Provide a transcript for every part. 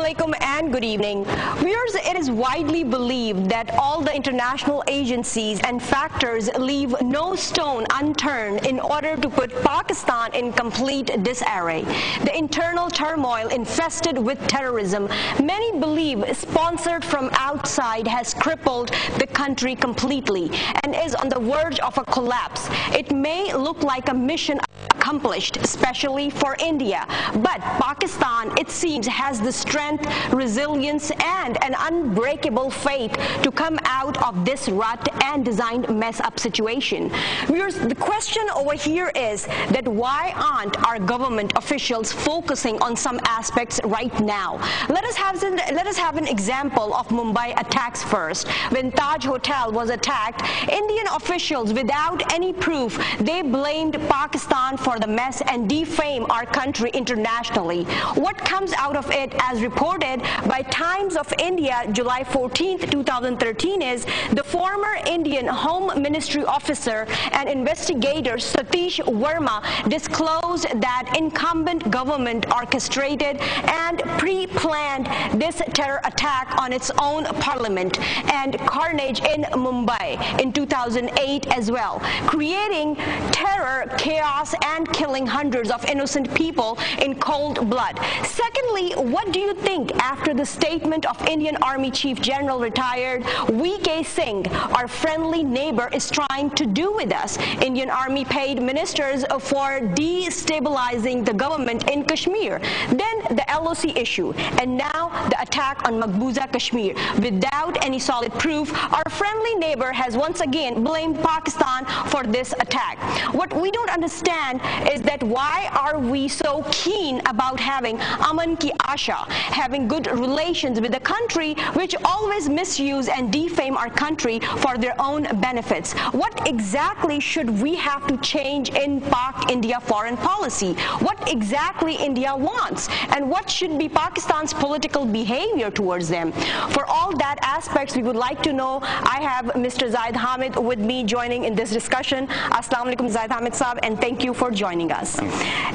alaikum and good evening. Viewers, it is widely believed that all the international agencies and factors leave no stone unturned in order to put Pakistan in complete disarray. The internal turmoil infested with terrorism, many believe sponsored from outside, has crippled the country completely and is on the verge of a collapse. It may look like a mission accomplished, especially for India, but Pakistan, it seems, has the strength, resilience, and an unbreakable faith to come out of this rut and designed mess-up situation. Viewers, the question over here is that why aren't our government officials focusing on some aspects right now? Let us have an example of Mumbai attacks first. When Taj Hotel was attacked, Indian officials, without any proof, they blamed Pakistan for the mess and defame our country internationally. What comes out of it, as reported by Times of India, July 14, 2013, is the former Indian Home Ministry officer and investigator Satish Verma disclosed that incumbent government orchestrated and pre-planned this terror attack on its own parliament and carnage in Mumbai in 2008 as well, creating terror, chaos, and killing hundreds of innocent people in cold blood. Secondly, what do you think after the statement of Indian Army Chief General retired V.K. Singh, our friendly neighbor, is trying to do with us? Indian Army paid ministers for destabilizing the government in Kashmir. Then the LOC issue, and now the attack on Maqbooza Kashmir. Without any solid proof, our friendly neighbor has once again blamed Pakistan for this attack. What we don't understand is that why are we so keen about having Aman Ki Asha, having good relations with a country which always misuse and defame our country for their own benefits? What exactly should we have to change in Pak-India foreign policy? What exactly India wants? And what should be Pakistan's political behavior towards them? For all that aspects, we would like to know. I have Mr. Zaid Hamid with me joining in this discussion. Assalamu alaikum, Zaid Hamid Saab, and thank you for joining us.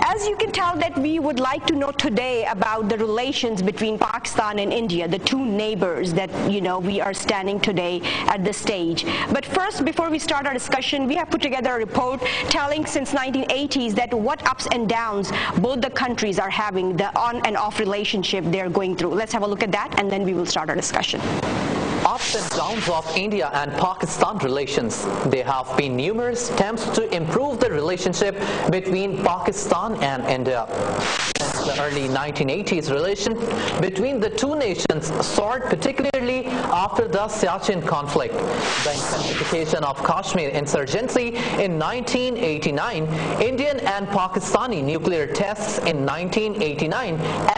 As you can tell, that we would like to know today about the relations between Pakistan and India, the two neighbors that, we are standing today at this stage. But first, before we start our discussion, we have put together a report telling since 1980s that what ups and downs both the countries are having, the on and off relationship they're going through. Let's have a look at that, and then we will start our discussion. Ups and downs of India and Pakistan relations. There have been numerous attempts to improve the relationship between Pakistan and India. Since the early 1980s, relation between the two nations soared, particularly after the Siachen conflict. The intensification of Kashmir insurgency in 1989, Indian and Pakistani nuclear tests in 1989,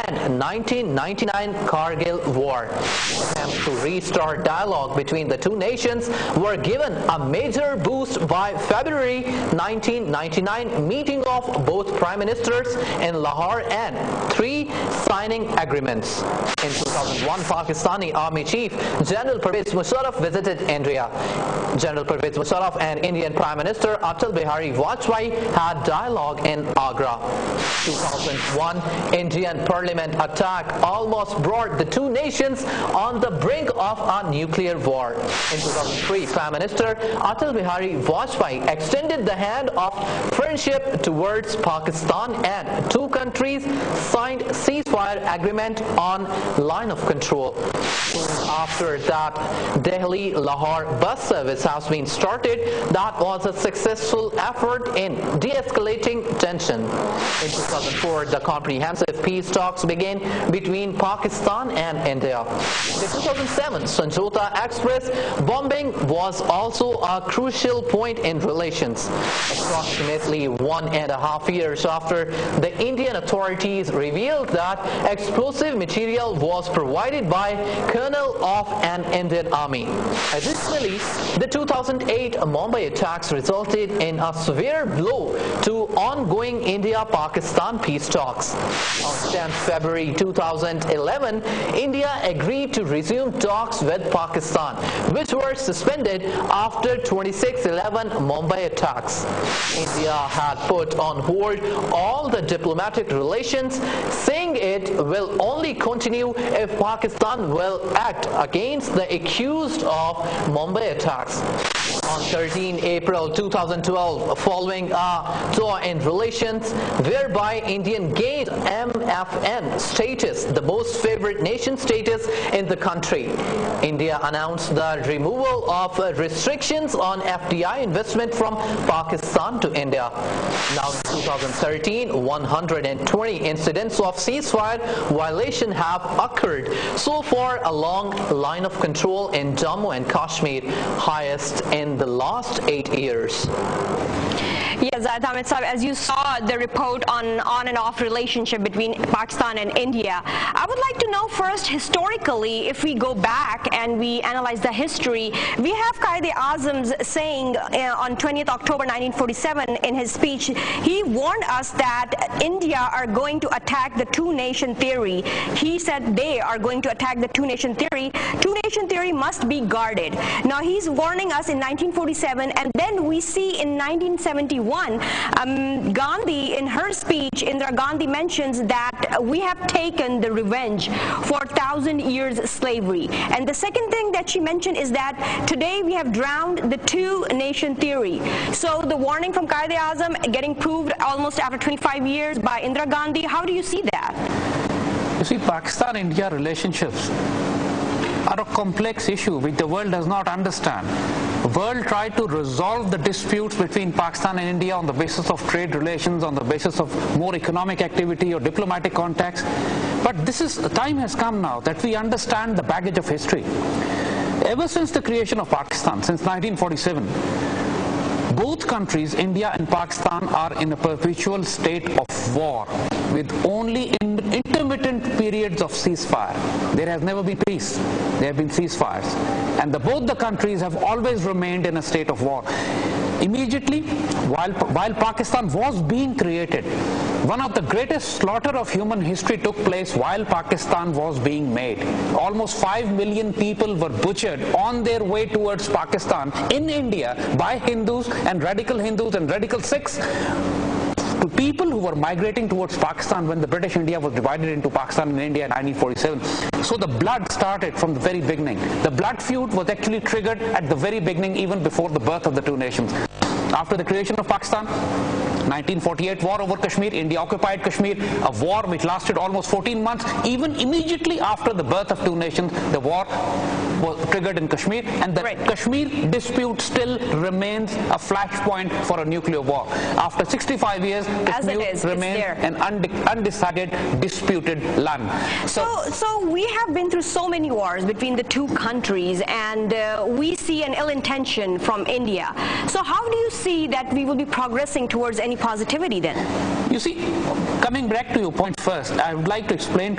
and 1999 Kargil War. Attempts to restart dialogue between the two nations were given a major boost by February 1999 meeting of both prime ministers in Lahore and 3 signing agreements. In 2001, Pakistani Army Chief General Pervez Musharraf visited India. General Pervez Musharraf and Indian Prime Minister Atal Bihari Vajpayee had dialogue in Agra. 2001 Indian Parliament attack almost brought the two nations on the brink of a nuclear war. In 2003, Prime Minister Atal Bihari Vajpayee extended the hand of friendship towards Pakistan, and two countries signed ceasefire agreement on line of control. After that, Delhi-Lahore bus service has been started. That was a successful effort in de-escalating tension. In 2004, the comprehensive peace talks began between Pakistan and India. In 2007, Sanjota Express bombing was also a crucial point in relations. Approximately 1.5 years after, the Indian authorities revealed that explosive material was provided by Colonel of an Indian Army. Additionally, the 2008 Mumbai attacks resulted in a severe blow to ongoing India-Pakistan peace talks. On 10 February 2011, India agreed to resume talks with Pakistan, which were suspended after 26/11 Mumbai attacks. India had put on hold all the diplomatic relations relations, saying it will only continue if Pakistan will act against the accused of Mumbai attacks. On 13 April 2012, following a thaw in relations whereby India gained MFN status, the most favored nation status in the country, India announced the removal of restrictions on FDI investment from Pakistan to India. Now in 2013, 120 incidents of ceasefire violation have occurred so far along line of control in Jammu and Kashmir, highest in the last 8 years. Yes, Zaid Hamid Sahib, as you saw the report on and off relationship between Pakistan and India, I would like to know first, historically, if we go back and we analyze the history, we have Quaid-e-Azam saying on 20th October 1947 in his speech, he warned us that India are going to attack the two-nation theory. He said they are going to attack the two-nation theory. Two-nation theory must be guarded. Now he's warning us in 1947, and then we see in 1971, Gandhi, in her speech, Indira Gandhi mentions that we have taken the revenge for 1,000 years slavery. And the second thing that she mentioned is that today we have drowned the two-nation theory. So the warning from Quaid-e-Azam getting proved almost after 25 years by Indira Gandhi. How do you see that? You see, Pakistan-India relationships are a complex issue which the world does not understand. The world tried to resolve the disputes between Pakistan and India on the basis of trade relations, on the basis of more economic activity or diplomatic contacts. But time has come now that we understand the baggage of history. Ever since the creation of Pakistan, since 1947, both countries, India and Pakistan, are in a perpetual state of war with only intermittent periods of ceasefire. There has never been peace. There have been ceasefires. And both the countries have always remained in a state of war. Immediately, while Pakistan was being created, one of the greatest slaughter of human history took place while Pakistan was being made. Almost 5 million people were butchered on their way towards Pakistan in India by Hindus and radical Sikhs, to people who were migrating towards Pakistan when the British India was divided into Pakistan and India in 1947. So the blood started from the very beginning. The blood feud was actually triggered at the very beginning, even before the birth of the two nations. After the creation of Pakistan, 1948 war over Kashmir, India occupied Kashmir, a war which lasted almost 14 months. Even immediately after the birth of two nations, the war was triggered in Kashmir, and the Kashmir dispute still remains a flashpoint for a nuclear war. After 65 years, Kashmir remains an undecided, disputed land. So we have been through so many wars between the two countries, and we see an ill intention from India. So how do you see that we will be progressing towards any positivity then? You see, coming back to your point first, I would like to explain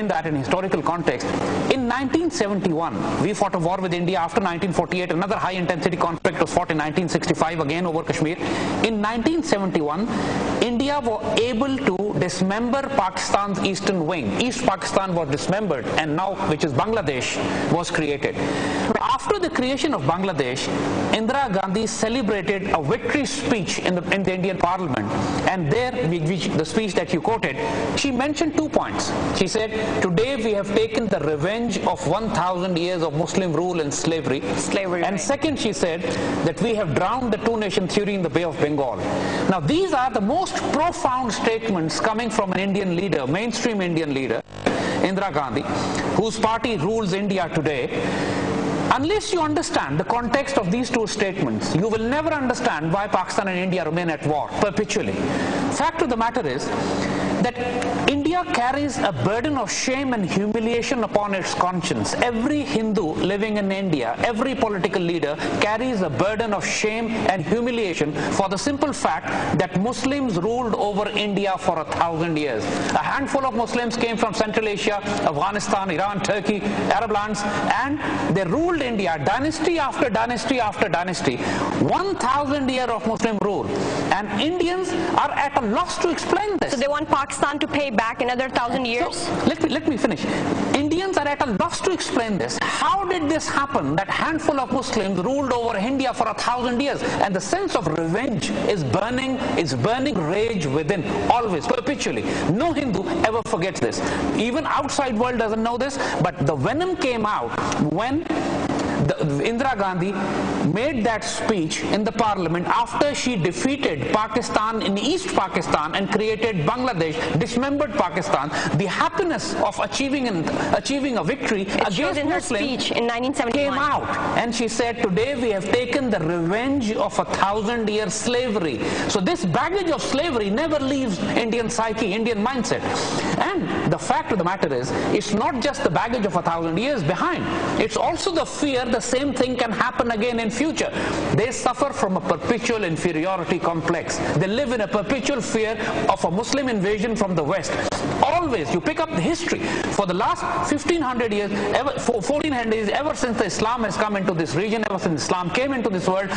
that in historical context. In 1971, we fought a war with India. After 1948, another high-intensity conflict was fought in 1965, again over Kashmir. In 1971, India was able to dismember Pakistan's eastern wing. East Pakistan was dismembered, and now, which is Bangladesh, was created. After the creation of Bangladesh, Indira Gandhi celebrated a victory speech in the Indian Parliament, and there, the speech that you quoted, she mentioned 2 points. She said, today we have taken the revenge of 1,000 years of Muslim rule and slavery. And second, she said that we have drowned the two-nation theory in the Bay of Bengal. Now, these are the most profound statements coming from an Indian leader, mainstream Indian leader, Indira Gandhi, whose party rules India today. Unless you understand the context of these two statements, you will never understand why Pakistan and India remain at war perpetually. Fact of the matter is that India carries a burden of shame and humiliation upon its conscience. Every Hindu living in India, every political leader carries a burden of shame and humiliation for the simple fact that Muslims ruled over India for 1,000 years. A handful of Muslims came from Central Asia, Afghanistan, Iran, Turkey, Arab lands, and they ruled India, dynasty after dynasty after dynasty, 1,000 years of Muslim rule, and Indians are at a loss to explain this. So they want Pakistan to pay back another 1,000 years? So, let me finish. Indians are at a loss to explain this. How did this happen that handful of Muslims ruled over India for 1,000 years? And the sense of revenge is burning rage within, always, perpetually. No Hindu ever forgets this. Even outside world doesn't know this, but the venom came out when Indira Gandhi made that speech in the parliament after she defeated Pakistan in East Pakistan and created Bangladesh, dismembered Pakistan. The happiness of achieving a victory against in her Muslims speech in 1971 came out, and she said, today we have taken the revenge of 1,000-year slavery. So this baggage of slavery never leaves Indian psyche, Indian mindset. And the fact of the matter is, it's not just the baggage of 1,000 years behind, it's also the fear the same thing can happen again in future. They suffer from a perpetual inferiority complex. They live in a perpetual fear of a Muslim invasion from the West. Always, you pick up the history for the last 1,500 years, 1,400 years, ever since the Islam has come into this region, ever since Islam came into this world,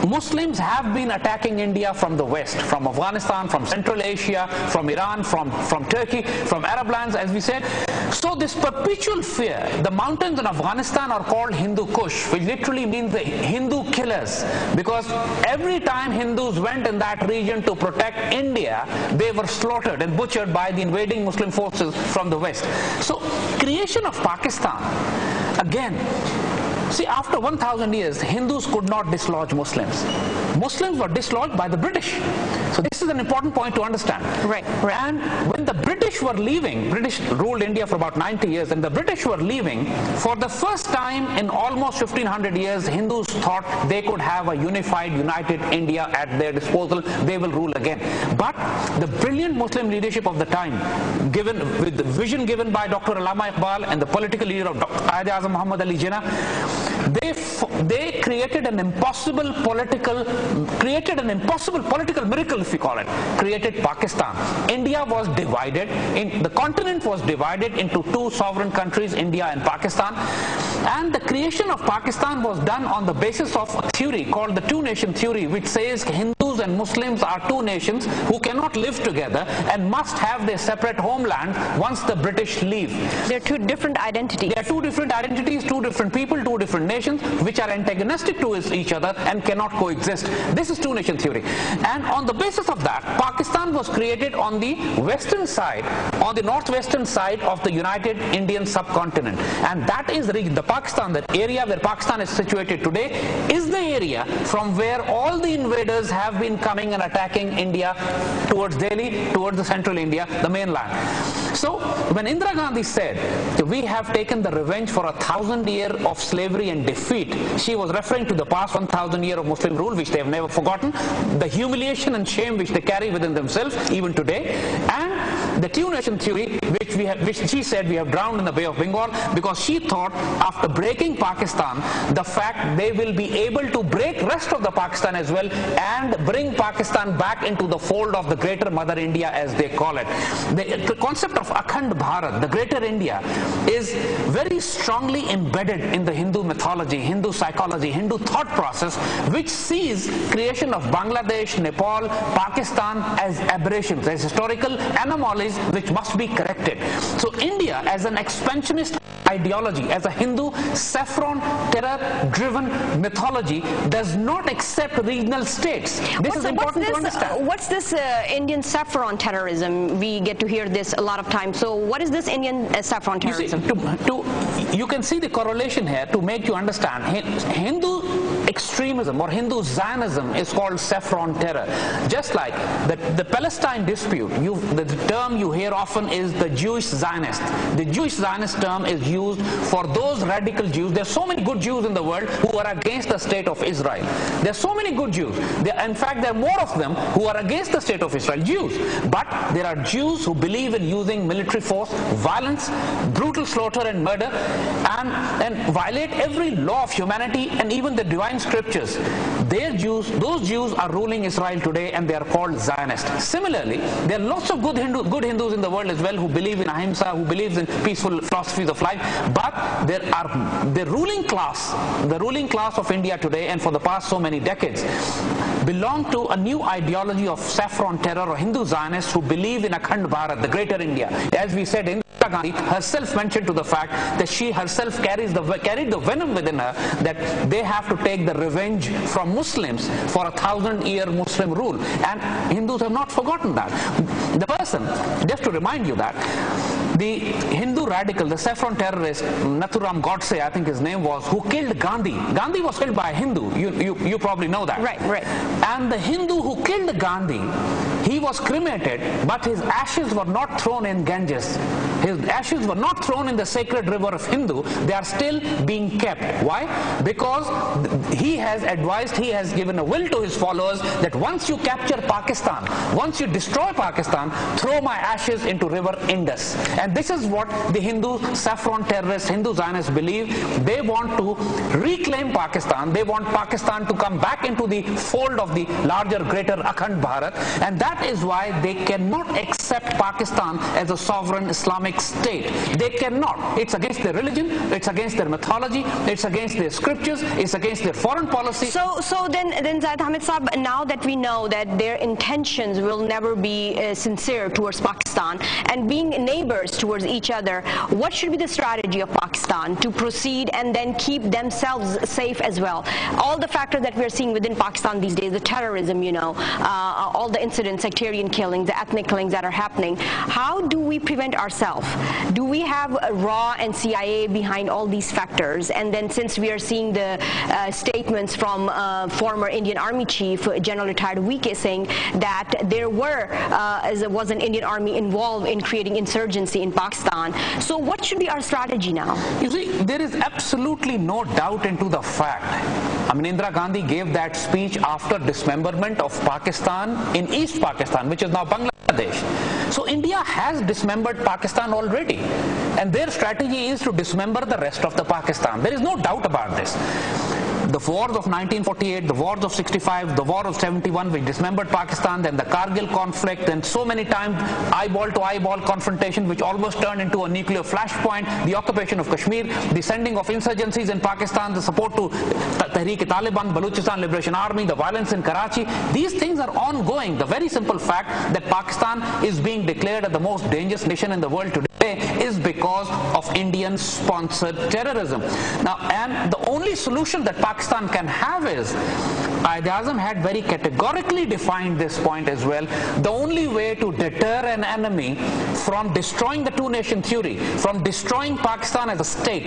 Muslims have been attacking India from the West, from Afghanistan, from Central Asia, from Iran, from Turkey, from Arab lands, as we said. So this perpetual fear, the mountains in Afghanistan are called Hindu Kush, which literally means the Hindu killers, because every time Hindus went in that region to protect India, they were slaughtered and butchered by the invading Muslim forces from the West. So creation of Pakistan, again, see, after 1,000 years, Hindus could not dislodge Muslims. Muslims were dislodged by the British. So this is an important point to understand. Right. And when the British were leaving, British ruled India for about 90 years, and the British were leaving, for the first time in almost 1,500 years, Hindus thought they could have a unified, united India at their disposal. They will rule again. But the brilliant Muslim leadership of the time, with the vision given by Dr. Allama Iqbal and the political leader of Quaid-e-Azam Muhammad Ali Jinnah, they created an impossible political miracle, if you call it. Created Pakistan. India was divided, the continent was divided into two sovereign countries, India and Pakistan. And the creation of Pakistan was done on the basis of a theory called the two-nation theory, which says Hindus and Muslims are two nations who cannot live together and must have their separate homeland once the British leave. They're two different identities. They are two different identities, two different people, two different nations, which are antagonistic to each other and cannot coexist. This is two-nation theory. And on the basis of that, Pakistan was created on the western side, on the northwestern side of the United Indian subcontinent. And that is the region, the area where Pakistan is situated today, is the area from where all the invaders have been coming and attacking India towards Delhi, towards the central India, the mainland. So when Indira Gandhi said, we have taken the revenge for 1,000 years of slavery and defeat, she was referring to the past 1,000 years of Muslim rule, which they have never forgotten, the humiliation and shame which they carry within themselves even today, and the two-nation theory, which she said we have drowned in the Bay of Bengal, because she thought after breaking Pakistan, the fact they will be able to break rest of the Pakistan as well and bring Pakistan back into the fold of the greater Mother India, as they call it. The concept of Akhand Bharat, the greater India, is very strongly embedded in the Hindu mythology, Hindu psychology, Hindu thought process, which sees creation of Bangladesh, Nepal, Pakistan as aberrations, as historical anomalies which must be corrected. So India, as an expansionist ideology, as a Hindu saffron terror-driven mythology, does not accept regional states. This is important to understand. What's this Indian saffron terrorism? We get to hear this a lot of times. So what is this Indian saffron terrorism? You can see the correlation here to make you understand. Hindu extremism or Hindu Zionism is called saffron terror. Just like the Palestine dispute, the term you hear often is the Jewish Zionist. The Jewish Zionist term is used for those radical Jews. There are so many good Jews in the world who are against the state of Israel. There are so many good Jews. In fact, there are more of them who are against the state of Israel, Jews. But there are Jews who believe in using military force, violence, brutal slaughter and murder, and violate every law of humanity and even the divine scriptures. Those Jews are ruling Israel today, and they are called Zionists. Similarly, there are lots of good Hindus in the world as well who believe in ahimsa, who believes in peaceful philosophies of life. But there are the ruling class of India today, and for the past so many decades, belong to a new ideology of saffron terror or Hindu Zionists who believe in Akhand Bharat, the greater India. As we said, Indira Gandhi herself mentioned to the fact that she herself carried the venom within her, that they have to take the revenge from Muslims for 1,000-year Muslim rule. And Hindus have not forgotten that. The person, just to remind you that, the Hindu radical, the saffron terrorist, Nathuram Godse, I think his name was, who killed Gandhi. Gandhi was killed by a Hindu. You probably know that. Right. And the Hindu who killed Gandhi, he was cremated, but his ashes were not thrown in Ganges. His ashes were not thrown in the sacred river of Hindu. They are still being kept. Why? Because he has advised, he has given a will to his followers that once you capture Pakistan, once you destroy Pakistan, throw my ashes into river Indus. And this is what the Hindu saffron terrorists, Hindu Zionists believe. They want to reclaim Pakistan. They want Pakistan to come back into the fold of the larger, greater Akhand Bharat. And that is why they cannot accept Pakistan as a sovereign Islamic state. They cannot. It's against their religion, it's against their mythology, it's against their scriptures, it's against their foreign policy. So then Zaid Hamid Saab, now that we know that their intentions will never be sincere towards Pakistan and being neighbors towards each other, what should be the strategy of Pakistan to proceed and then keep themselves safe as well? All the factors that we're seeing within Pakistan these days, the terrorism, all the incidents, sectarian killings, the ethnic killings that are happening, how do we prevent ourselves? Do we have RAW and CIA behind all these factors? And then since we are seeing the statements from former Indian Army Chief, General Retired Wike, saying that there was an Indian Army involved in creating insurgency in Pakistan. So what should be our strategy now? You see, there is absolutely no doubt into the fact. I mean, Indira Gandhi gave that speech after dismemberment of Pakistan in East Pakistan, which is now Bangladesh. So India has dismembered Pakistan already, and their strategy is to dismember the rest of the Pakistan. There is no doubt about this. The wars of 1948, the wars of 65, the war of 71, which dismembered Pakistan, then the Kargil conflict, and so many times eyeball-to-eyeball confrontation, which almost turned into a nuclear flashpoint, the occupation of Kashmir, the sending of insurgencies in Pakistan, the support to Tehreek-e-Taliban, Baluchistan Liberation Army, the violence in Karachi. These things are ongoing. The very simple fact that Pakistan is being declared as the most dangerous nation in the world today is because of Indian-sponsored terrorism. Now, and the only solution that Pakistan can have is, Quaid-e-Azam had very categorically defined this point as well, the only way to deter an enemy from destroying the two-nation theory, from destroying Pakistan as a state,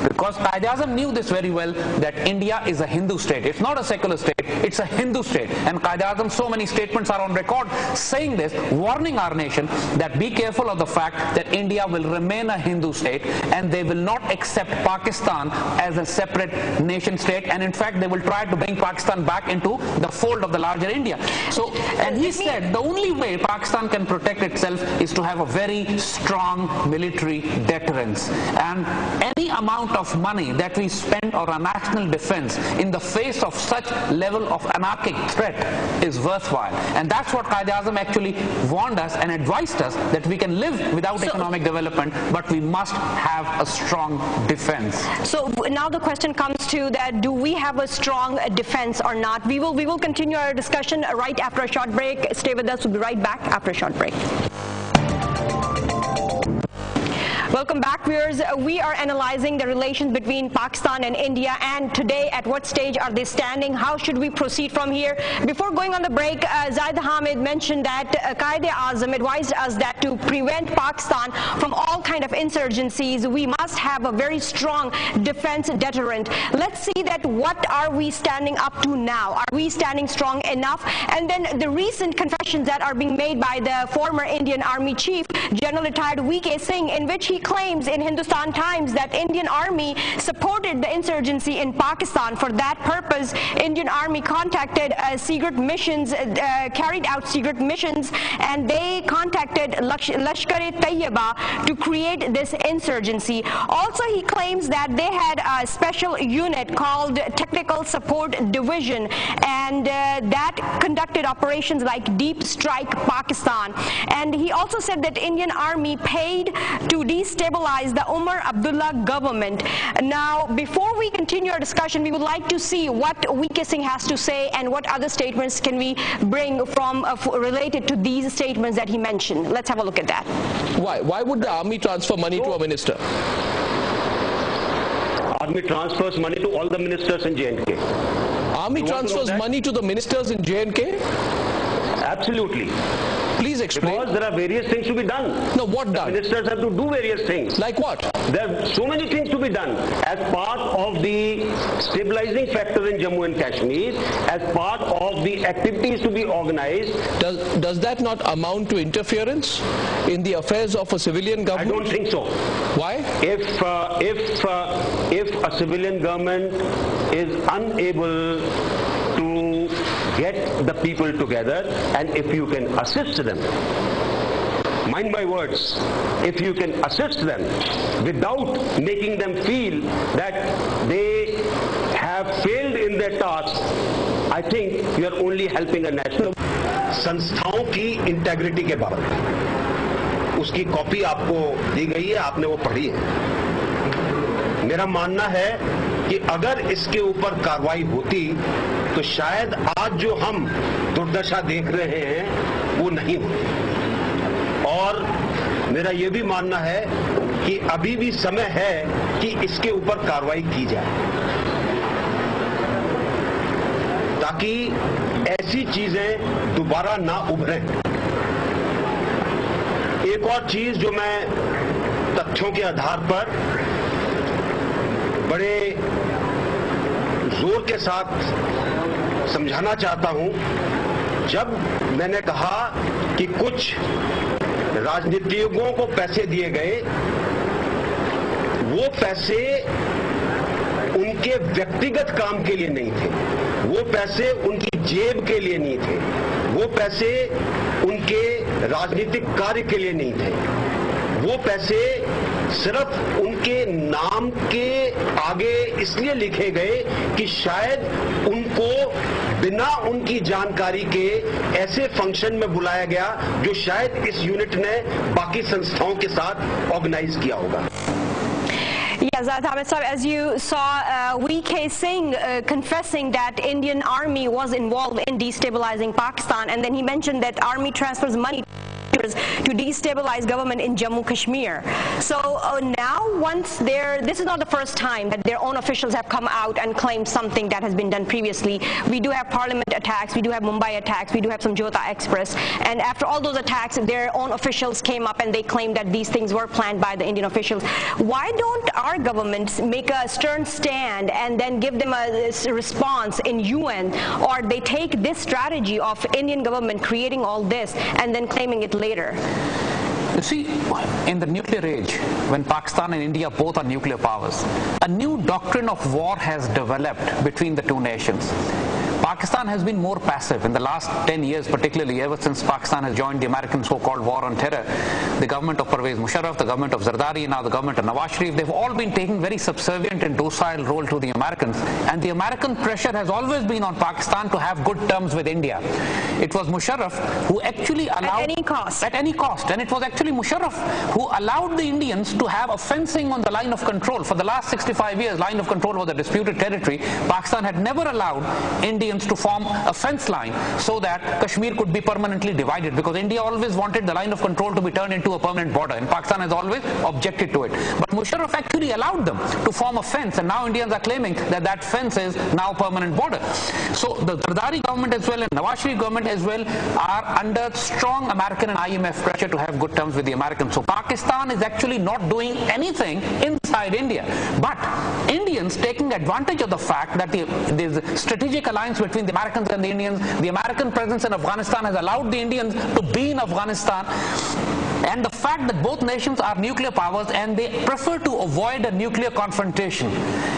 because Quaid-e-Azam knew this very well, that India is a Hindu state. It's not a secular state, it's a Hindu state. And Quaid-e-Azam, so many statements are on record saying this, warning our nation that be careful of the fact that India will remain a Hindu state and they will not accept Pakistan as a separate nation state, and in fact they will try to bring Pakistan back into the fold of the larger India. So, and he said the only way Pakistan can protect itself is to have a very strong military deterrence, and any amount of money that we spend on our national defense in the face of such level of anarchic threat is worthwhile. And that's what Quaid-e-Azam actually warned us and advised us, that we can live without economic development, but we must have a strong defense. So now the question comes to that, do we have a strong defense or not? We will continue our discussion right after a short break. Stay with us. We'll be right back after a short break. Welcome back, viewers. We are analyzing the relations between Pakistan and India, and today at what stage are they standing? How should we proceed from here? Before going on the break, Zaid Hamid mentioned that Quaid-e-Azam advised us that to prevent Pakistan from all kind of insurgencies, we must have a very strong defense deterrent. Let's see that what are we standing up to now? Are we standing strong enough? And then the recent confessions that are being made by the former Indian Army Chief, General Retired Wike Singh, in which he he claims in Hindustan Times that Indian Army supported the insurgency in Pakistan. For that purpose, Indian Army contacted secret missions, carried out secret missions, and they contacted Lashkar-e-Taiba to create this insurgency. Also, he claims that they had a special unit called Technical Support Division, and that conducted operations like Deep Strike Pakistan. And he also said that Indian Army paid to destabilize the Umar Abdullah government. Now, before we continue our discussion, we would like to see what VK Singh has to say and what other statements can we bring from related to these statements that he mentioned. Let's have a look at that. Why would the army transfer money to a minister? Army transfers money to all the ministers in J&K. Army transfers money to the ministers in J&K? Absolutely. Please explain. Because there are various things to be done. No, what done? Ministers have to do various things. Like what? There are so many things to be done as part of the stabilizing factor in Jammu and Kashmir, as part of the activities to be organized. Does that not amount to interference in the affairs of a civilian government? I don't think so. Why? If a civilian government is unable to get the people together, and if you can assist them, mind my words, if you can assist them without making them feel that they have failed in their task, I think you are only helping a national. संस्थाओं की integrity के बारे में उसकी copy आपको दी गई है, आपने वो पढ़ी है। मेरा मानना है कि अगर इसके ऊपर कार्रवाई होती तो शायद आज जो हम दुर्दशा देख रहे हैं वो नहीं होती। और मेरा ये भी मानना है कि अभी भी समय है कि इसके ऊपर कार्रवाई की जाए, ताकि ऐसी चीजें दोबारा ना उभरें। एक और चीज जो मैं तथ्यों के आधार पर बड़े जोर के साथ समझाना चाहता हूं, जब मैंने कहा कि कुछ राजनीतिज्ञों को पैसे दिए गए, वो पैसे उनके व्यक्तिगत काम के लिए नहीं थे, वो पैसे उनकी जेब के लिए नहीं थे, वो पैसे उनके राजनीतिक कार्य के लिए नहीं थे, वो पैसे सिर्फ उनके नाम के आगे इसलिए लिखे गए कि शायद उनको बिना उनकी जानकारी के ऐसे फंक्शन में बुलाया गया जो शायद इस यूनिट ने बाकी संस्थाओं के साथ ऑर्गेनाइज किया होगा। Yes, Zaid Hamid, as you saw, VK Singh confessing that Indian Army was involved in destabilizing Pakistan, and then he mentioned that Army transfers money to destabilize government in Jammu Kashmir. So now, this is not the first time that their own officials have come out and claimed something that has been done previously. We do have Parliament attacks, we do have Mumbai attacks, we do have some Jota Express, and after all those attacks, their own officials came up and they claimed that these things were planned by the Indian officials. Why don't our governments make a stern stand and then give them a response in UN, or they take this strategy of Indian government creating all this and then claiming it later? You see, in the nuclear age, when Pakistan and India both are nuclear powers, a new doctrine of war has developed between the two nations. Pakistan has been more passive in the last 10 years, particularly ever since Pakistan has joined the American so-called war on terror. The government of Pervez Musharraf, the government of Zardari, now the government of Nawaz Sharif, they've all been taking very subservient and docile role to the Americans. And the American pressure has always been on Pakistan to have good terms with India. It was Musharraf who actually allowed... At any cost. At any cost. And it was actually Musharraf who allowed the Indians to have a fencing on the line of control. For the last 65 years, line of control was a disputed territory. Pakistan had never allowed Indians to form a fence line so that Kashmir could be permanently divided, because India always wanted the line of control to be turned into a permanent border, and Pakistan has always objected to it. But Musharraf actually allowed them to form a fence, and now Indians are claiming that that fence is now permanent border. So the Zardari government as well and Nawaz Sharif government as well are under strong American and IMF pressure to have good terms with the Americans. So Pakistan is actually not doing anything inside India, but Indians taking advantage of the fact that there's a strategic alliance between the Americans and the Indians. The American presence in Afghanistan has allowed the Indians to be in Afghanistan. and the fact that both nations are nuclear powers and they prefer to avoid a nuclear confrontation.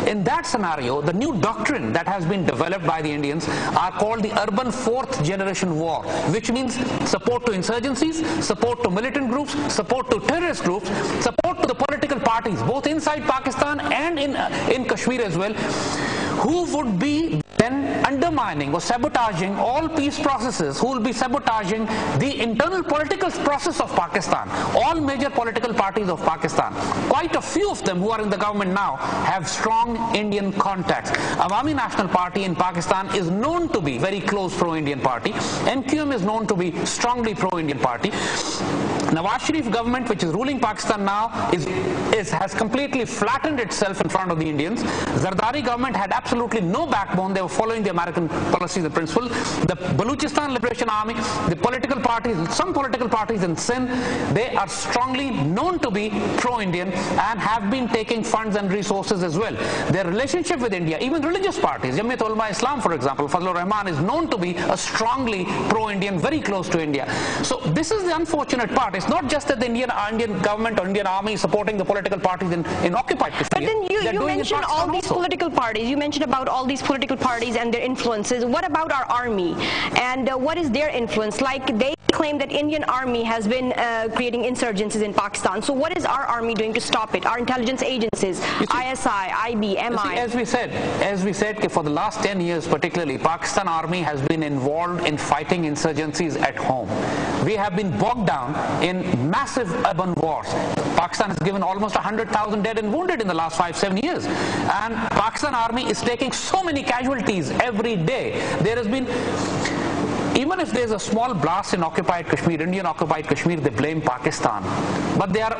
In that scenario, the new doctrine that has been developed by the Indians are called the urban fourth generation war, which means support to insurgencies, support to militant groups, support to terrorist groups, support to the political parties, both inside Pakistan and in Kashmir as well, who would be then undermining or sabotaging all peace processes, who will be sabotaging the internal political process of Pakistan. All major political parties of Pakistan, quite a few of them who are in the government now, have strong Indian contacts. Awami National Party in Pakistan is known to be very close pro-Indian party. NQM is known to be strongly pro-Indian party. Nawaz Sharif government, which is ruling Pakistan now, has completely flattened itself in front of the Indians. Zardari government had absolutely no backbone. They were following the American policies and principles. The Baluchistan Liberation Army, the political parties, some political parties in Sindh, they are strongly known to be pro-Indian and have been taking funds and resources as well. Their relationship with India, even religious parties, Jamiat Ulama Islam, for example, Fazlur Rahman is known to be a strongly pro-Indian, very close to India. So this is the unfortunate part. It's not just that the Indian government or Indian army is supporting the political parties in occupied Kashmir. But then you mentioned all these political parties. You mentioned about all these political parties and their influences. What about our army? And what is their influence? Like, they claim that Indian army has been creating insurgencies in Pakistan. So what is our army doing to stop it? Our intelligence agencies, ISI, IB, MI. As we said, for the last 10 years particularly, Pakistan army has been involved in fighting insurgencies at home. We have been bogged down in massive urban wars. Pakistan has given almost 100,000 dead and wounded in the last 5-7 years. And Pakistan army is taking so many casualties every day. There has been, even if there's a small blast in occupied Kashmir, Indian occupied Kashmir, they blame Pakistan. But they are,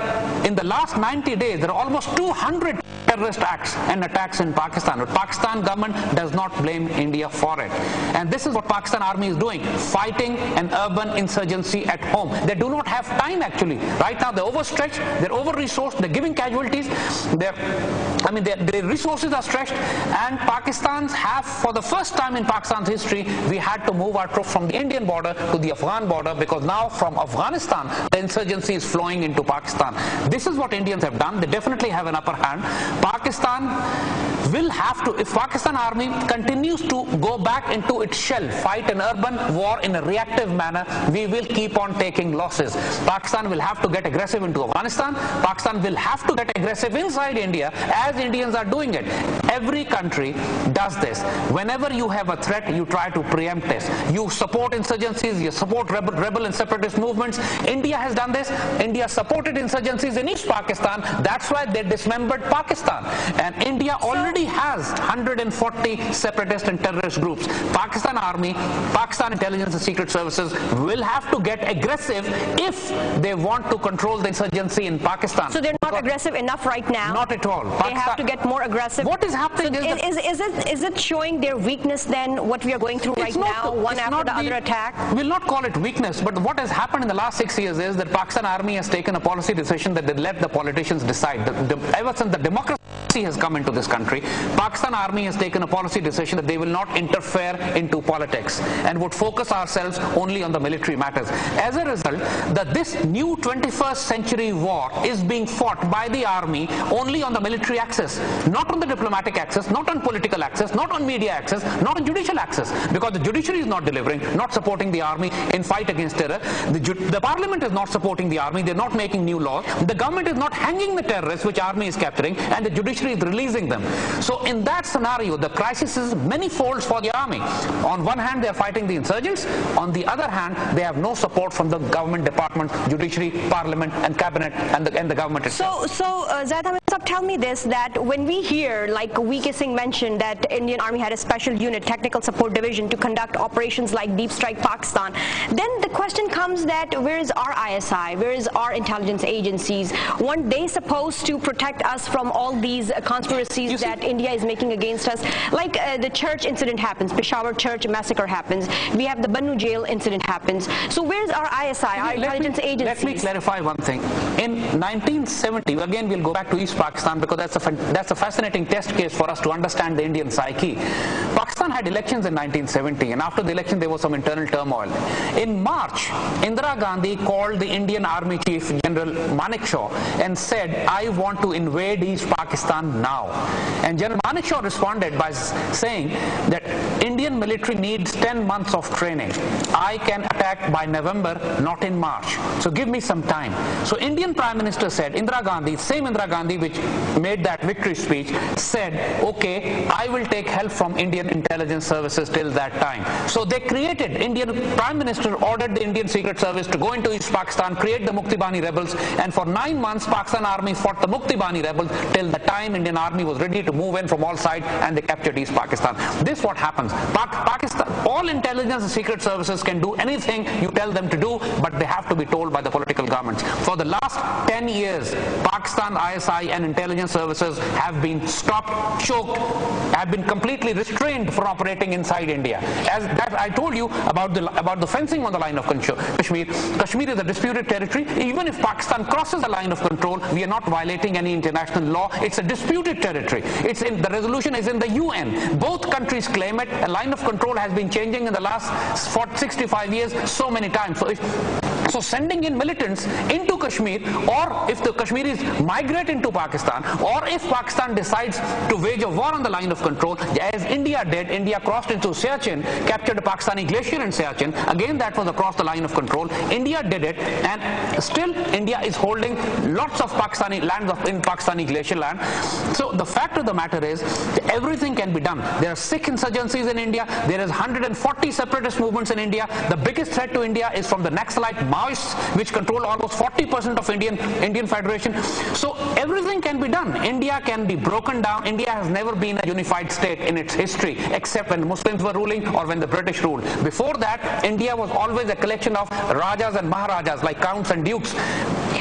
in the last 90 days, there are almost 200 terrorist acts and attacks in Pakistan. But Pakistan government does not blame India for it. And this is what Pakistan army is doing, fighting an urban insurgency at home. They do not have time actually. Right now they're overstretched, they're over-resourced, they're giving casualties, their resources are stretched, and Pakistan's have, for the first time in Pakistan's history, we had to move our troops from the Indian border to the Afghan border, because now from Afghanistan the insurgency is flowing into Pakistan. This is what Indians have done. They definitely have an upper hand. Pakistan will have to, if Pakistan army continues to go back into its shell, fight an urban war in a reactive manner, we will keep on taking losses. Pakistan will have to get aggressive into Afghanistan. Pakistan will have to get aggressive inside India, as Indians are doing it. Every country does this. Whenever you have a threat, you try to preempt this. You support insurgencies, you support rebel and separatist movements. India has done this. India supported insurgencies in East Pakistan. That's why they dismembered Pakistan. And India already has 140 separatist and terrorist groups. Pakistan army, Pakistan intelligence and secret services will have to get aggressive if they want to control the insurgency in Pakistan. So they're not aggressive enough right now? Not at all. They have to get more aggressive. What is happening is it showing their weakness then, what we are going through right now, one after the other attack? We'll not call it weakness, but what has happened in the last 6 years is that Pakistan army has taken a policy decision that they let the politicians decide. Ever since the democracy has come into this country, Pakistan army has taken a policy decision that they will not interfere into politics and would focus ourselves only on the military matters. As a result, this new 21st century war is being fought by the army only on the military axis, not on the diplomatic axis, not on political axis, not on media axis, not on judicial axis, because the judiciary is not delivering, not supporting the army in fight against terror. The parliament is not supporting the army, they're not making new laws. The government is not hanging the terrorists which army is capturing, and the judiciary is releasing them. So in that scenario, the crisis is many-folds for the army. On one hand, they are fighting the insurgents. On the other hand, they have no support from the government department, judiciary, parliament, and cabinet, and the government itself. So Zaid Hamid, tell me this, that when we hear, like V.K. Singh mentioned, that Indian Army had a special unit, technical support division, to conduct operations like Deep Strike Pakistan, then the question comes that where is our ISI, where is our intelligence agencies? Weren't they supposed to protect us from all these conspiracies that India is making against us? Like the church incident happens, Peshawar church massacre happens, we have the Bannu jail incident happens. So where's our ISI, our intelligence agencies? Let me clarify one thing. In 1970, again we'll go back to East Pakistan, because that's a fascinating test case for us to understand the Indian psyche. Pakistan had elections in 1970, and after the election there was some internal turmoil. In March Indira Gandhi called the Indian Army Chief General Manekshaw and said, I want to invade East Pakistan now. And General Manekshaw responded by saying that Indian military needs 10 months of training. I can attack by November, not in March. So give me some time. So Indian Prime Minister said, Indira Gandhi, same Indira Gandhi which made that victory speech, said, okay, I will take help from Indian intelligence services till that time. So they created, Indian Prime Minister ordered the Indian Secret Service to go into East Pakistan, create the Mukti Bani rebels, and for 9 months Pakistan Army fought the Mukti Bani rebels till the time Indian Army was ready to move in from all sides and they captured East Pakistan. This is what happens. Pakistan, all intelligence and secret services can do anything you tell them to do, but they have to be told by the political governments. For the last 10 years, Pakistan ISI and intelligence services have been stopped, choked, have been completely restrained from operating inside India. As I told you about the fencing on the line of Kashmir. Kashmir is a disputed territory. Even if Pakistan crosses the line of control, we are not violating any international law. It's a disputed territory. The resolution is in the UN. Both countries claim it. A line of control has been changing in the last 65 years so many times. So sending in militants into Kashmir, or if the Kashmiris migrate into Pakistan, or if Pakistan decides to wage a war on the line of control, as India did, India crossed into Siachen, captured a Pakistani glacier in Siachen, again that was across the line of control. India did it, and still India is holding lots of Pakistani lands in Pakistani glacier land. So the fact of the matter is, everything can be done. There are Sikh insurgencies in India, there is 140 separatist movements in India. The biggest threat to India is from the Naxalite Maoists, which control almost 40% of Indian Federation. So everything can be done. India can be broken down. India has never been a unified state in its history, except when Muslims were ruling or when the British ruled. Before that, India was always a collection of Rajas and Maharajas, like counts and dukes.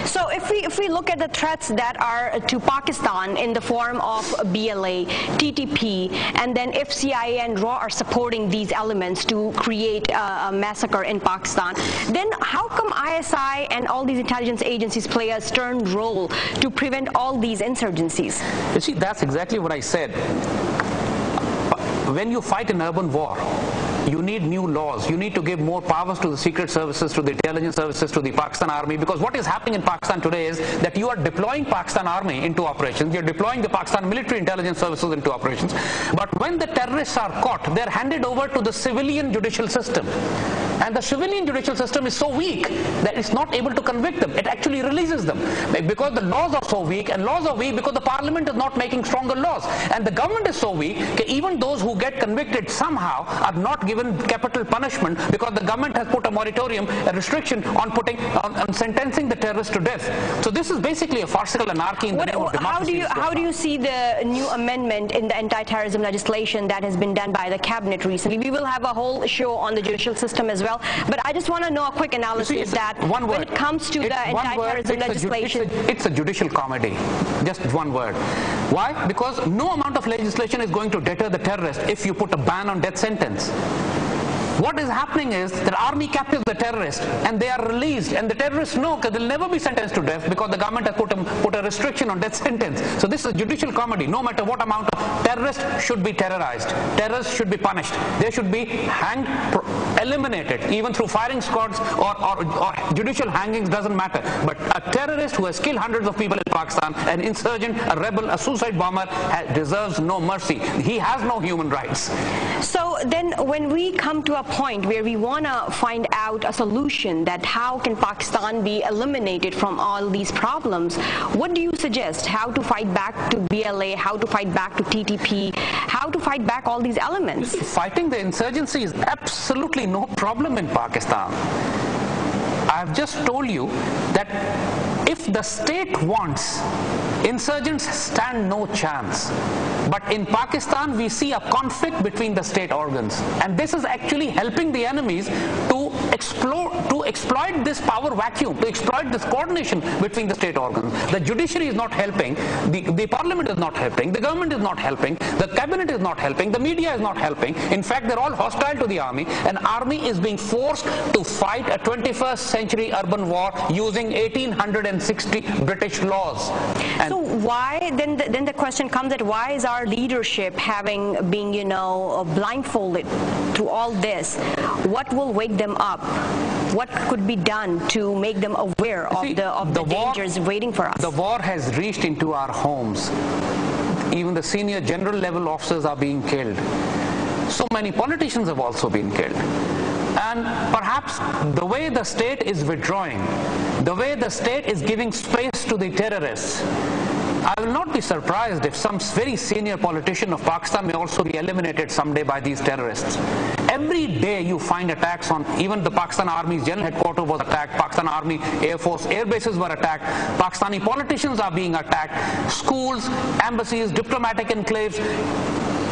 So if we look at the threats that are to Pakistan in the form of BLA, TTP, and then if CIA and RAW are supporting these elements to create a massacre in Pakistan, then how come ISI and all these intelligence agencies play a stern role to prevent all these insurgencies? You see, that's exactly what I said. When you fight an urban war, you need new laws. You need to give more powers to the secret services, to the intelligence services, to the Pakistan Army, because what is happening in Pakistan today is that you are deploying Pakistan Army into operations, you're deploying the Pakistan military intelligence services into operations, but when the terrorists are caught, they're handed over to the civilian judicial system. And the civilian judicial system is so weak that it's not able to convict them. It actually releases them. Because the laws are so weak, and laws are weak because the parliament is not making stronger laws. And the government is so weak that even those who get convicted somehow are not given capital punishment because the government has put a moratorium, a restriction on sentencing the terrorists to death. So this is basically a farcical anarchy in the name of democracy. How do you see the new amendment in the anti-terrorism legislation that has been done by the cabinet recently? We will have a whole show on the judicial system as well. But I just want to know a quick analysis when it comes to the anti-terrorism legislation. It's a judicial comedy. Just one word. Why? Because no amount of legislation is going to deter the terrorist if you put a ban on death sentence. What is happening is that army captures the terrorists and they are released, and the terrorists know that they'll never be sentenced to death because the government has put a restriction on death sentence. So this is judicial comedy. No matter what amount of terrorists should be terrorized. Terrorists should be punished. They should be hanged, eliminated, even through firing squads or judicial hangings, doesn't matter. But a terrorist who has killed hundreds of people in Pakistan, an insurgent, a rebel, a suicide bomber, deserves no mercy. He has no human rights. So then when we come to a point where we want to find out a solution that how can Pakistan be eliminated from all these problems, what do you suggest? How to fight back to BLA, how to fight back to TTP, how to fight back all these elements? Fighting the insurgency is absolutely no problem in Pakistan. I have just told you that if the state wants, insurgents stand no chance. But in Pakistan, we see a conflict between the state organs. And this is actually helping the enemies to exploit this power vacuum, to exploit this coordination between the state organs. The judiciary is not helping, the parliament is not helping, the government is not helping, the cabinet is not helping, the media is not helping. In fact, they're all hostile to the army. An army is being forced to fight a 21st century urban war using 1860 British laws. And so why, then the question comes that why is our leadership being blindfolded through all this? What will wake them up? what could be done to make them aware of the dangers waiting for us? The war has reached into our homes. Even the senior general level officers are being killed. So many politicians have also been killed. And perhaps the way the state is withdrawing, the way the state is giving space to the terrorists, I will not be surprised if some very senior politician of Pakistan may also be eliminated someday by these terrorists. Every day you find attacks on, even the Pakistan Army's general headquarters was attacked, Pakistan Army Air Force air bases were attacked, Pakistani politicians are being attacked, schools, embassies, diplomatic enclaves.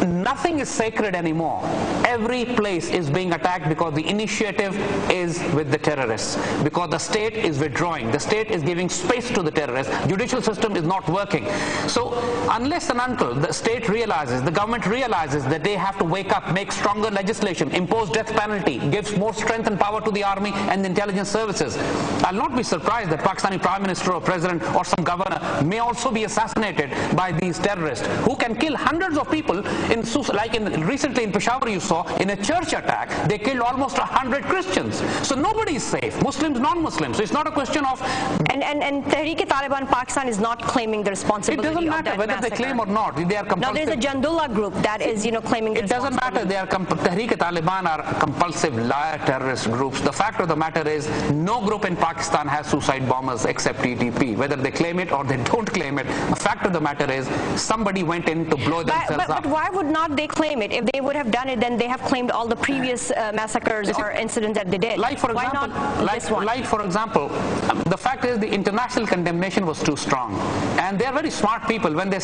Nothing is sacred anymore. Every place is being attacked because the initiative is with the terrorists, because the state is withdrawing, the state is giving space to the terrorists, judicial system is not working. So unless and until the state realizes, the government realizes that they have to wake up, make stronger legislation, impose death penalty, gives more strength and power to the army and the intelligence services, I'll not be surprised that Pakistani Prime Minister or President or some governor may also be assassinated by these terrorists who can kill hundreds of people. Recently in Peshawar you saw, in a church attack, they killed almost 100 Christians. So nobody is safe, Muslims, non-Muslims. So it's not a question of... And Tehreek-e-Taliban Pakistan is not claiming the responsibility. It doesn't matter whether they claim or not. They are compulsive. Now there's a Jandullah group that is, claiming the responsibility. It doesn't matter. They are Tehreek-e-Taliban are compulsive liar terrorist groups. The fact of the matter is, no group in Pakistan has suicide bombers except TTP. Whether they claim it or they don't claim it, the fact of the matter is, somebody went in to blow themselves up. But why would not they claim it? If they would have done it, then they have claimed all the previous massacres or incidents that they did. Like for example, the fact is the international condemnation was too strong, and they are very smart people. When they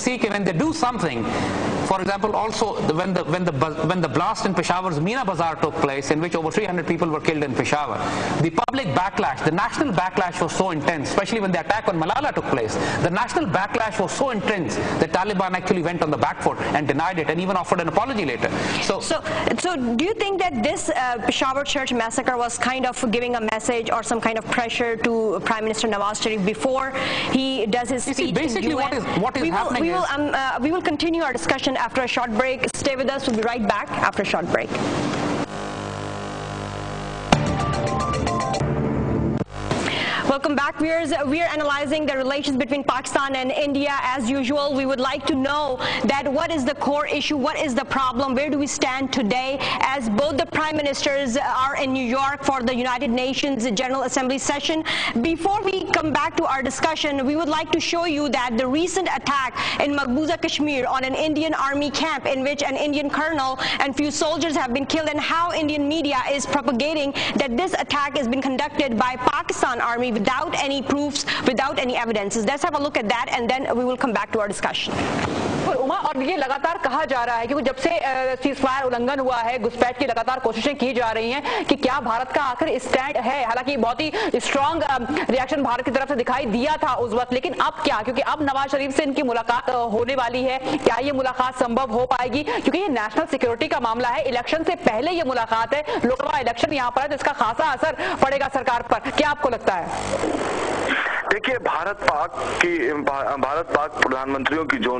do something, for example, also when the blast in Peshawar's Meena Bazaar took place, in which over 300 people were killed in Peshawar, the public backlash, the national backlash was so intense, especially when the attack on Malala took place. The national backlash was so intense that Taliban actually went on the back foot and denied it and even offered an apology later. So do you think that this Peshawar church massacre was kind of giving a message or some kind of pressure to Prime Minister Nawaz Sharif before he does his speech? Basically, what is happening we will continue our discussion after a short break. Stay with us. We'll be right back after a short break. Welcome back, viewers. We are analyzing the relations between Pakistan and India. As usual, we would like to know that what is the core issue, what is the problem, where do we stand today, as both the prime ministers are in New York for the United Nations General Assembly session. Before we come back to our discussion, we would like to show you that the recent attack in Maqbuza, Kashmir on an Indian army camp in which an Indian colonel and few soldiers have been killed, and how Indian media is propagating that this attack has been conducted by Pakistan Army without any proofs, without any evidences. Let's have a look at that and then we will come back to our discussion. Uma, और ये लगातार कहा जा रहा है क्योंकि जब से सीजफायर उल्लंघन हुआ है, घुसपैठ की लगातार कोशिशें की जा रही हैं कि क्या भारत का आखिर स्टैंड है। हालांकि बहुत ही स्ट्रांग रिएक्शन भारत की तरफ से दिखाई दिया था उस वक्त, लेकिन अब क्या, क्योंकि अब नवाज शरीफ से इनकी मुलाकात होने वाली है, क्या ये मुलाकात संभव हो पाएगी? क्योंकि ये नेशनल सिक्योरिटी का मामला है, इलेक्शन से पहले ये मुलाकात है, लोकसभा इलेक्शन यहाँ पर है, तो इसका खासा असर पड़ेगा सरकार पर। क्या आपको लगता है? देखिए, भारत पाक प्रधानमंत्रियों की जो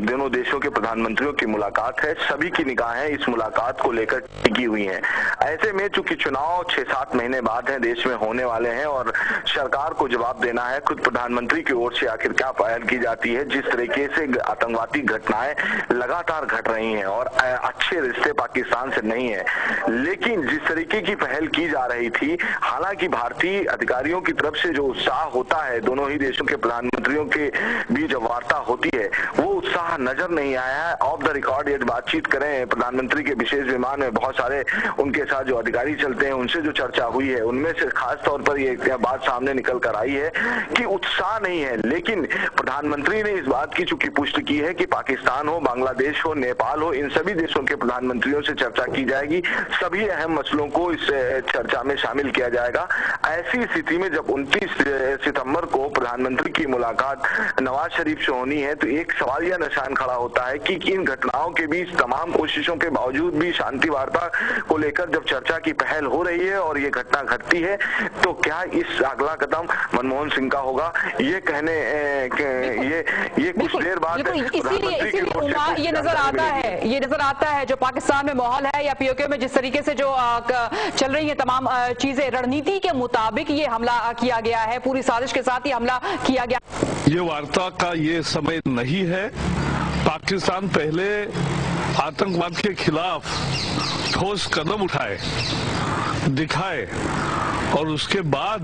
दोनों देशों के प्रधानमंत्रियों की मुलाकात है, सभी की निगाहें इस मुलाकात को लेकर टिकी हुई हैं। ऐसे में चूंकि चुनाव 6-7 महीने बाद हैं, देश में होने वाले हैं और सरकार को जवाब देना है खुद प्रधानमंत्री की ओर से आखिर क्या पहल की जाती है। जिस तरीके से आतंकवादी घटनाएं लगातार घट रही हैं और अच्छे रिश्ते पाकिस्तान से नहीं है, लेकिन जिस तरीके की पहल की जा रही थी, हालांकि भारतीय अधिकारियों की तरफ से जो उत्साह होता है, दोनों ही देशों के प्रधानमंत्रियों के बीच जब वार्ता होती है, वो उत्साह नजर नहीं आया है। ऑफ द रिकॉर्ड यदि बातचीत करें, प्रधानमंत्री के विशेष विमान में बहुत सारे उनके साथ जो अधिकारी चलते हैं, उनसे जो चर्चा हुई है, उनमें से खास तौर पर ये बात सामने निकल कर आई है कि उत्साह नहीं है। लेकिन प्रधानमंत्री ने इस बात की चूंकि पुष्टि की है कि पाकिस्तान हो, बांग्लादेश हो, नेपाल हो, इन सभी देशों के प्रधानमंत्रियों से चर्चा की जाएगी, सभी अहम मसलों को इस चर्चा में शामिल किया जाएगा। ऐसी स्थिति में जब 29 सितंबर को प्रधानमंत्री की मुलाकात मुलाकात नवाज शरीफ से होनी है, तो एक सवाल या निशान खड़ा होता है कि इन घटनाओं के बीच तमाम कोशिशों के बावजूद भी शांति वार्ता को लेकर जब चर्चा की पहल हो रही है और ये घटना घटती है, तो क्या इस अगला कदम मनमोहन सिंह का होगा? ये कहने ये कुछ देर बाद इसीलिए ये नजर आता है जो पाकिस्तान में माहौल है या पीओके में जिस तरीके से जो चल रही है तमाम चीजें, रणनीति के मुताबिक ये हमला किया गया है, पूरी साजिश के साथ ही हमला किया गया। ये वार्ता का ये समय नहीं है। पाकिस्तान पहले आतंकवाद के खिलाफ ठोस कदम उठाए, दिखाए और उसके बाद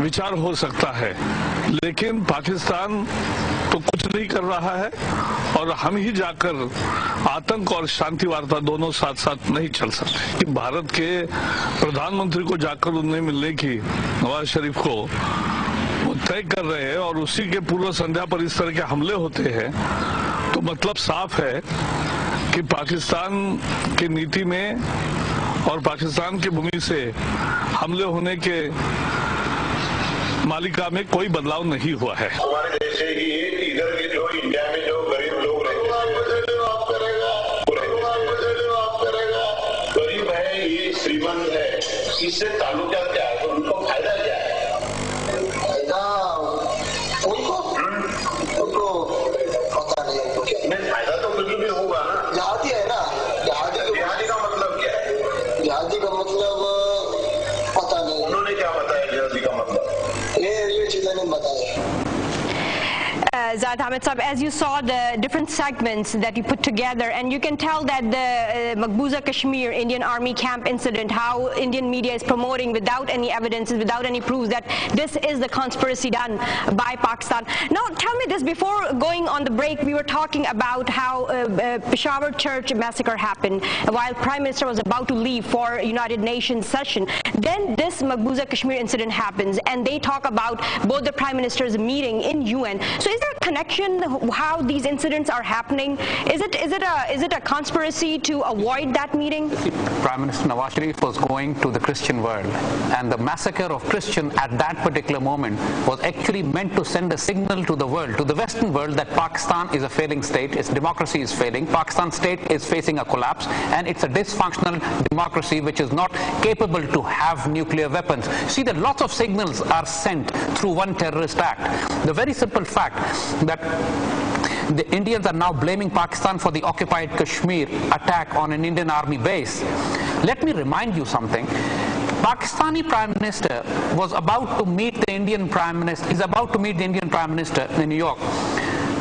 विचार हो सकता है। लेकिन पाकिस्तान तो कुछ नहीं कर रहा है और हम ही जाकर आतंक और शांति वार्ता दोनों साथ साथ नहीं चल सकते। भारत के प्रधानमंत्री को जाकर उन्हें मिलने की नवाज शरीफ को वो तय कर रहे हैं और उसी के पूर्व संध्या पर इस तरह के हमले होते हैं, तो मतलब साफ है कि पाकिस्तान की नीति में और पाकिस्तान की भूमि से हमले होने के मालिका में कोई बदलाव नहीं हुआ है। हमारे देश से ही इधर के जो इंडिया में जो गरीब लोग रहते हैं, गरीब है, ये श्रीमंत है, इससे ताल्लुका क्या है? तो उनको फायदा क्या है? फायदा उनको पता नहीं। फायदा तो कुछ भी होगा ना। जहादी है ना, जहादी का मतलब क्या है? जहादी का मतलब पता नहीं। उन्होंने क्या बताया जहादी का मतलब? Zaid Hamid Sahib, as you saw the different segments that you put together, and you can tell that the Maqbuza Kashmir Indian Army camp incident, how Indian media is promoting without any evidences, without any proofs that this is the conspiracy done by Pakistan. Now tell me this, before going on the break we were talking about how Peshawar church massacre happened while Prime Minister was about to leave for United Nations session. Then this Maqbuza Kashmir incident happens and they talk about both the Prime Minister's meeting in UN. So is there a connection how these incidents are happening? Is it a conspiracy to avoid that meeting? Prime Minister Nawaz Sharif was going to the Christian world, and the massacre of Christian at that particular moment was actually meant to send a signal to the world, to the Western world, that Pakistan is a failing state, its democracy is failing, Pakistan state is facing a collapse, and it's a dysfunctional democracy which is not capable to have nuclear weapons. See that lots of signals are sent through one terrorist act. The very simple fact that the Indians are now blaming Pakistan for the occupied Kashmir attack on an Indian army base. Let me remind you something. Pakistani Prime Minister was about to meet the Indian Prime Minister, is about to meet the Indian Prime Minister in New York.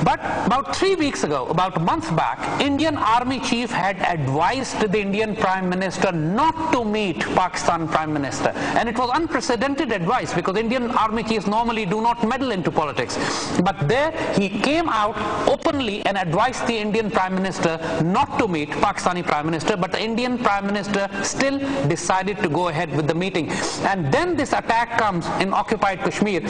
But about 3 weeks ago, about a month back, Indian Army Chief had advised the Indian Prime Minister not to meet Pakistan Prime Minister. And it was unprecedented advice because Indian Army Chiefs normally do not meddle into politics. But there he came out openly and advised the Indian Prime Minister not to meet Pakistani Prime Minister, but the Indian Prime Minister still decided to go ahead with the meeting. And then this attack comes in occupied Kashmir.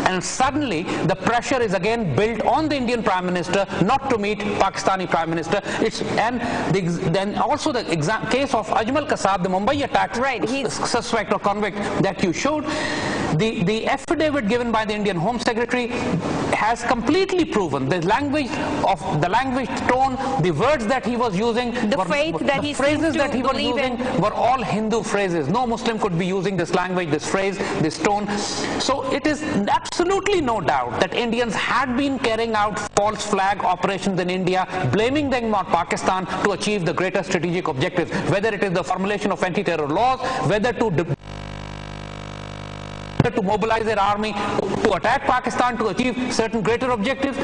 And suddenly the pressure is again built on the Indian Prime Minister not to meet Pakistani Prime Minister. Then also the case of Ajmal Kasab, the Mumbai attack, right, suspect or convict that you showed, the affidavit given by the Indian Home Secretary has completely proven the language, tone, the words that he was using, the phrases that he was using were all Hindu phrases. No Muslim could be using this language, this phrase, this tone. So it is absolutely no doubt that Indians had been carrying out false flag operations in India, blaming them on Pakistan to achieve the greater strategic objectives, whether it is the formulation of anti-terror laws, whether to mobilize their army to attack Pakistan to achieve certain greater objectives.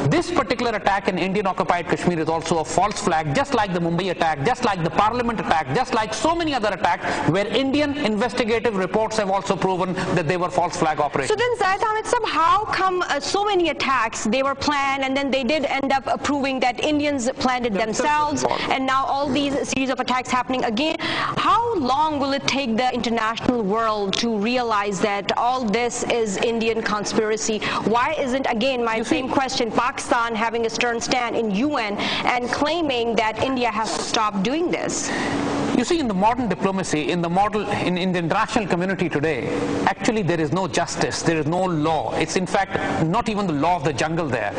This particular attack in Indian occupied Kashmir is also a false flag, just like the Mumbai attack, just like the Parliament attack, just like so many other attacks where Indian investigative reports have also proven that they were false flag operations. So then Zaid Hamid Sahib, how come so many attacks, they were planned and then they did end up proving that Indians planned it themselves, and now all these series of attacks happening again? How long will it take the international world to realize that all this is Indian conspiracy? Why isn't, again, my same question, Pakistan having a stern stand in UN and claiming that India has to stop doing this? You see, in the modern diplomacy, in the international community today, actually there is no justice, there is no law. It's in fact not even the law of the jungle there.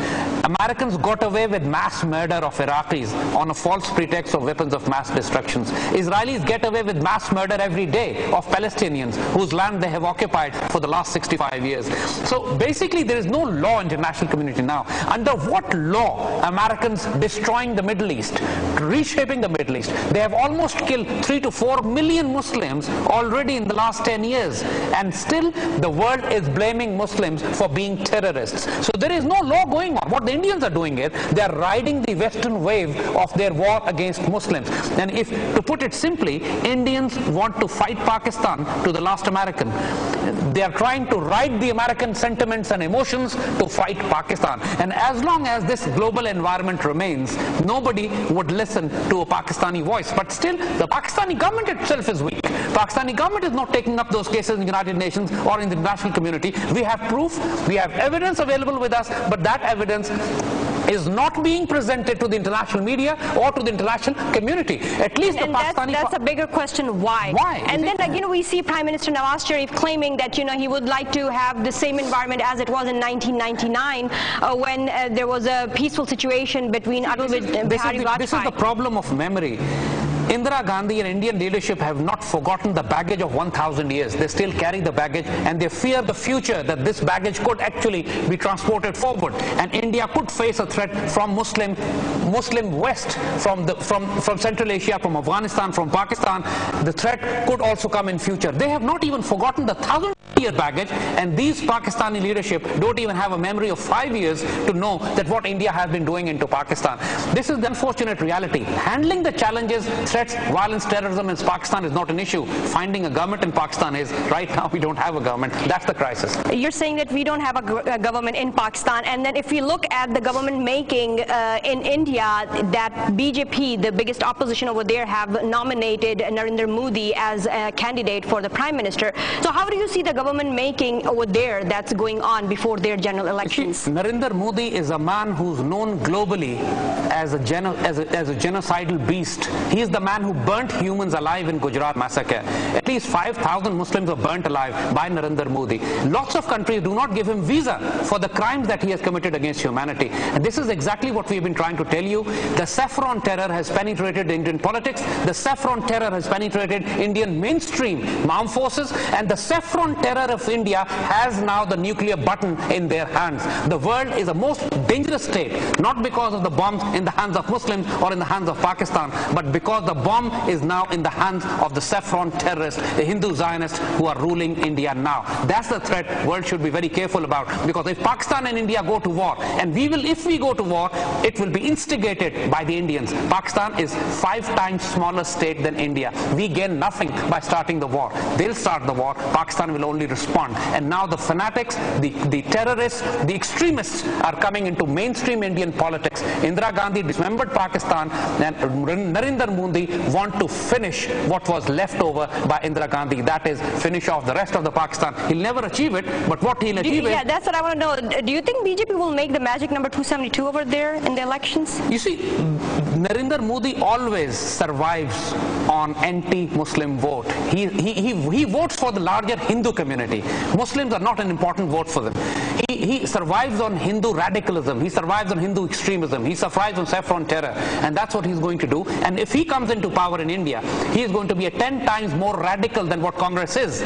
Americans got away with mass murder of Iraqis on a false pretext of weapons of mass destruction. Israelis get away with mass murder every day of Palestinians whose land they have occupied for the last 65 years. So basically there is no law in the international community now. Under what law Americans destroying the Middle East, reshaping the Middle East? They have almost killed 3 to 4 million Muslims already in the last 10 years, and still the world is blaming Muslims for being terrorists. So there is no law going on. What the Indians are doing is they are riding the Western wave of their war against Muslims. And if, to put it simply, Indians want to fight Pakistan to the last American. They are trying to ride the American sentiments and emotions to fight Pakistan. And as long as this global environment remains, nobody would listen to a Pakistani voice. But still, the Pakistani government itself is weak. Pakistani government is not taking up those cases in the United Nations or in the international community. We have proof, we have evidence available with us, but that evidence is not being presented to the international media or to the international community. At least the Pakistani... That's a bigger question, why? Why? And then, we see Prime Minister Nawaz Sharif claiming that, he would like to have the same environment as it was in 1999 when there was a peaceful situation between Atal Bihari Vajpayee. This is the problem of memory. Indira Gandhi and Indian leadership have not forgotten the baggage of 1,000 years. They still carry the baggage, and they fear the future, that this baggage could actually be transported forward, and India could face a threat from Muslim West, from Central Asia, from Afghanistan, from Pakistan. The threat could also come in future. They have not even forgotten the 1,000-year baggage, and these Pakistani leadership don't even have a memory of 5 years to know that what India has been doing into Pakistan. This is the unfortunate reality. Handling the challenges, threats, violence, terrorism in Pakistan is not an issue. Finding a government in Pakistan is. Right now we don't have a government. That's the crisis. You're saying that we don't have a government in Pakistan, and then if we look at the government making in India, that BJP, the biggest opposition over there, have nominated Narendra Modi as a candidate for the Prime Minister. So how do you see the government making over there that's going on before their general elections? See, Narendra Modi is a man who's known globally as a genocidal beast. He is the man who burnt humans alive in Gujarat massacre. At least 5,000 Muslims were burnt alive by Narendra Modi. Lots of countries do not give him visa for the crimes that he has committed against humanity. And this is exactly what we've been trying to tell you. The saffron terror has penetrated Indian politics. The saffron terror has penetrated Indian mainstream armed forces. And the saffron terror of India has now the nuclear button in their hands. The world is a most dangerous state, not because of the bombs in the hands of Muslims or in the hands of Pakistan, but because the bomb is now in the hands of the saffron terrorists, the Hindu Zionists who are ruling India now. That's the threat world should be very careful about, because if Pakistan and India go to war, and if we go to war, it will be instigated by the Indians. Pakistan is 5 times smaller state than India. We gain nothing by starting the war. They'll start the war. Pakistan will only respond. And now the fanatics, the terrorists, the extremists are coming into mainstream Indian politics. Indira Gandhi dismembered Pakistan, and Narendra Modi want to finish what was left over by Indira Gandhi. That is, finish off the rest of the Pakistan. He'll never achieve it, but what he'll achieve is... Yeah, that's what I want to know. Do you think BJP will make the magic number 272 over there in the elections? You see, Narendra Modi always survives on anti-Muslim vote. He votes for the larger Hindu community. Muslims are not an important vote for them. He survives on Hindu radicalism. He survives on Hindu extremism. He survives on saffron terror. And that's what he's going to do. And if he comes into power in India, he is going to be 10 times more radical than what Congress is.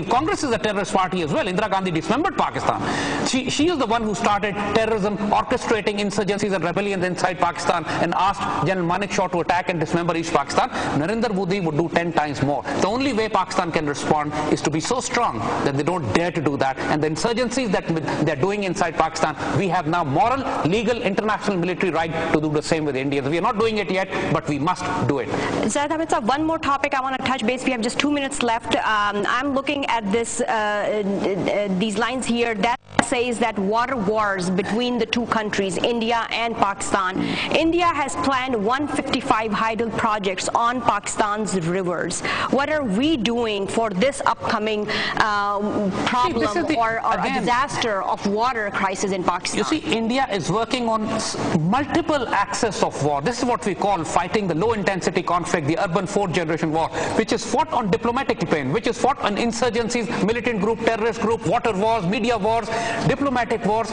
Congress is a terrorist party as well. Indira Gandhi dismembered Pakistan. She is the one who started terrorism, orchestrating insurgencies and rebellions inside Pakistan, and asked General Manekshaw to attack and dismember East Pakistan. Narendra Modi would do 10 times more. The only way Pakistan can respond is to be so strong that they don't dare to do that. And the insurgencies that they're doing inside Pakistan, we have now moral, legal, international military right to do the same with Indians. We are not doing it yet, but we must do it. Zaid Hamid, one more topic I want to touch base. We have just 2 minutes left. I'm looking at this these lines here that says that water wars between the two countries, India and Pakistan. India has planned 155 hydel projects on Pakistan's rivers. What are we doing for this upcoming problem or a disaster of water crisis in Pakistan? You see, India is working on multiple axes of war. This is what we call fighting the low-intensity conflict, the urban fourth-generation war, which is fought on diplomatic plane, which is fought on insurgencies, militant group, terrorist group, water wars, media wars, diplomatic wars,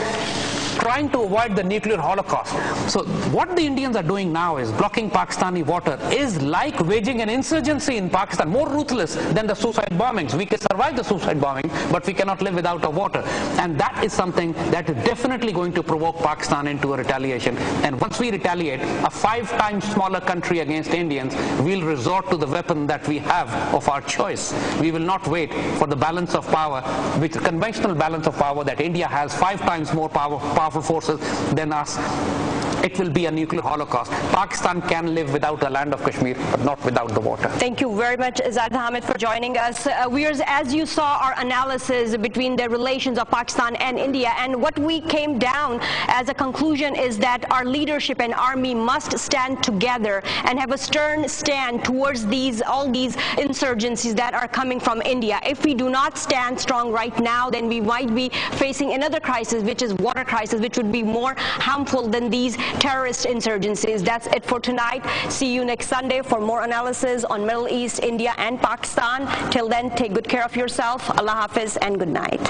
trying to avoid the nuclear holocaust. So what the Indians are doing now is blocking Pakistani water is like waging an insurgency in Pakistan, more ruthless than the suicide bombings. We can survive the suicide bombing, but we cannot live without our water. And that is something that is definitely going to provoke Pakistan into a retaliation. And once we retaliate, a 5 times smaller country against Indians will resort to the weapon that we have of our choice. We will not wait for the balance of power, which the conventional balance of power that India has 5 times more powerful forces than us. It will be a nuclear holocaust. Pakistan can live without the land of Kashmir, but not without the water. Thank you very much, Zaid Hamid, for joining us. Viewers, as you saw our analysis between the relations of Pakistan and India, and what we came down as a conclusion is that our leadership and army must stand together and have a stern stand towards all these insurgencies that are coming from India. If we do not stand strong right now, then we might be facing another crisis, which is water crisis, which would be more harmful than these terrorist insurgencies. That's it for tonight. See you next Sunday for more analysis on Middle East, India and Pakistan. Till then, take good care of yourself. Allah Hafiz and good night.